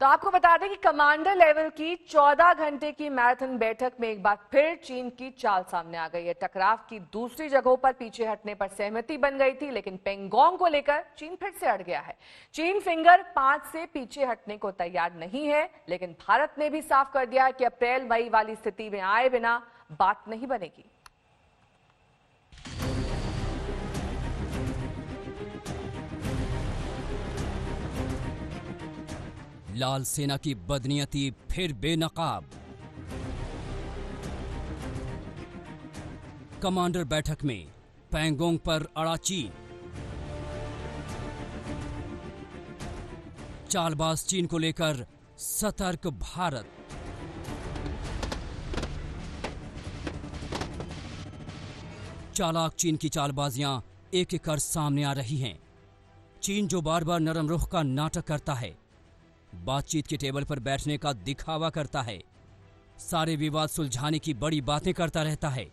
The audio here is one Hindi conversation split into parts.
तो आपको बता दें कि कमांडर लेवल की 14 घंटे की मैराथन बैठक में एक बार फिर चीन की चाल सामने आ गई है। टकराव की दूसरी जगहों पर पीछे हटने पर सहमति बन गई थी, लेकिन पेंगोंग को लेकर चीन फिर से अड़ गया है। चीन फिंगर 5 से पीछे हटने को तैयार नहीं है, लेकिन भारत ने भी साफ कर दिया है कि अप्रैल मई वाली स्थिति में आए बिना बात नहीं बनेगी। लाल सेना की बदनीयती फिर बेनकाब। कमांडर बैठक में पेंगोंग पर अड़ा चीन। चालबाज चीन को लेकर सतर्क भारत। चालाक चीन की चालबाजियां एक एक कर सामने आ रही हैं। चीन जो बार बार नरम रुख का नाटक करता है, बातचीत के टेबल पर बैठने का दिखावा करता है, सारे विवाद सुलझाने की बड़ी बातें करता रहता है,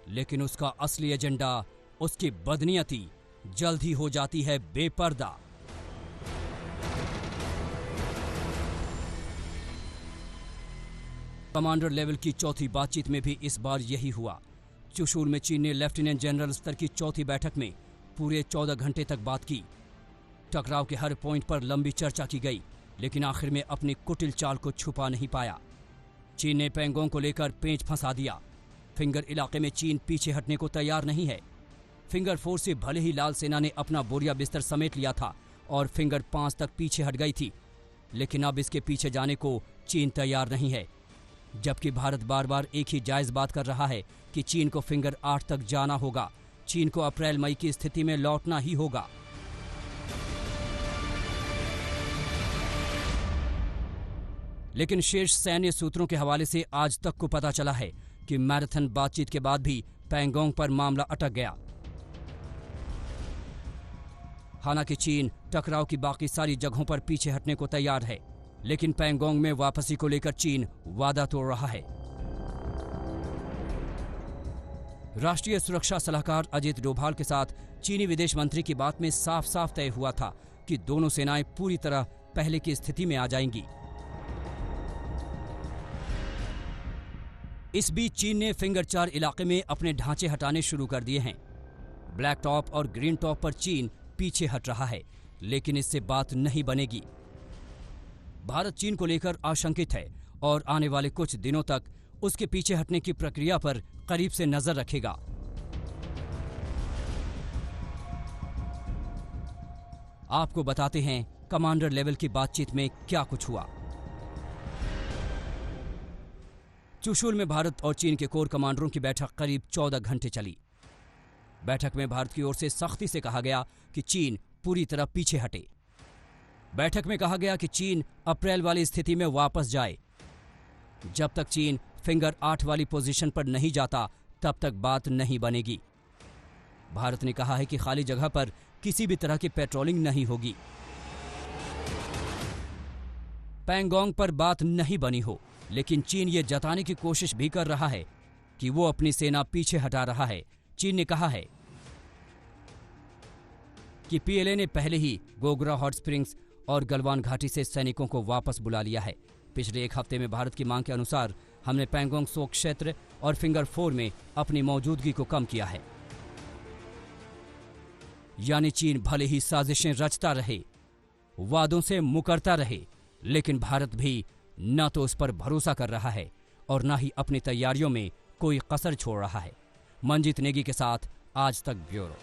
लेकिन उसका असली एजेंडा, उसकी बदनीयती जल्द ही हो जाती है बेपर्दा। कमांडर लेवल की चौथी बातचीत में भी इस बार यही हुआ। चुशूल में चीन ने लेफ्टिनेंट जनरल स्तर की चौथी बैठक में पूरे 14 घंटे तक बात की। टकराव के हर पॉइंट पर लंबी चर्चा की गई, लेकिन आखिर में अपनी कुटिल चाल को छुपा नहीं पाया। चीन ने पेंगोंग को लेकर पेंच फंसा दिया। फिंगर इलाके में चीन पीछे हटने को तैयार नहीं है। फिंगर 4 से भले ही लाल सेना ने अपना बोरिया बिस्तर समेट लिया था और फिंगर 5 तक पीछे हट गई थी, लेकिन अब इसके पीछे जाने को चीन तैयार नहीं है। जबकि भारत बार बार एक ही जायज बात कर रहा है कि चीन को फिंगर 8 तक जाना होगा, चीन को अप्रैल मई की स्थिति में लौटना ही होगा। लेकिन शीर्ष सैन्य सूत्रों के हवाले से आज तक को पता चला है कि मैराथन बातचीत के बाद भी पेंगोंग पर मामला अटक गया। हालांकि चीन टकराव की बाकी सारी जगहों पर पीछे हटने को तैयार है, लेकिन पेंगोंग में वापसी को लेकर चीन वादा तोड़ रहा है। राष्ट्रीय सुरक्षा सलाहकार अजीत डोभाल के साथ चीनी विदेश मंत्री की बात में साफ साफ तय हुआ था कि दोनों सेनाएं पूरी तरह पहले की स्थिति में आ जाएंगी। इस बीच चीन ने फिंगर 4 इलाके में अपने ढांचे हटाने शुरू कर दिए हैं। ब्लैक टॉप और ग्रीन टॉप पर चीन पीछे हट रहा है, लेकिन इससे बात नहीं बनेगी। भारत चीन को लेकर आशंकित है और आने वाले कुछ दिनों तक उसके पीछे हटने की प्रक्रिया पर करीब से नजर रखेगा। आपको बताते हैं कमांडर लेवल की बातचीत में क्या कुछ हुआ। चुशूल में भारत और चीन के कोर कमांडरों की बैठक करीब 14 घंटे चली। बैठक में भारत की ओर से सख्ती से कहा गया कि चीन पूरी तरह पीछे हटे। बैठक में कहा गया कि चीन अप्रैल वाली स्थिति में वापस जाए। जब तक चीन फिंगर 8 वाली पोजीशन पर नहीं जाता, तब तक बात नहीं बनेगी। भारत ने कहा है कि खाली जगह पर किसी भी तरह की पेट्रोलिंग नहीं होगी। पेंगोंग पर बात नहीं बनी हो, लेकिन चीन ये जताने की कोशिश भी कर रहा है कि वो अपनी सेना पीछे हटा रहा है। चीन ने कहा है कि पीएलए ने पहले ही गोगरा हॉट स्प्रिंग्स और गलवान घाटी से सैनिकों को वापस बुला लिया है। पिछले एक हफ्ते में भारत की मांग के अनुसार हमने पेंगोंग सो क्षेत्र और फिंगर 4 में अपनी मौजूदगी को कम किया है। यानी चीन भले ही साजिशें रचता रहे, वादों से मुकरता रहे, लेकिन भारत भी न तो उस पर भरोसा कर रहा है और न ही अपनी तैयारियों में कोई कसर छोड़ रहा है। मंजीत नेगी के साथ आज तक ब्यूरो।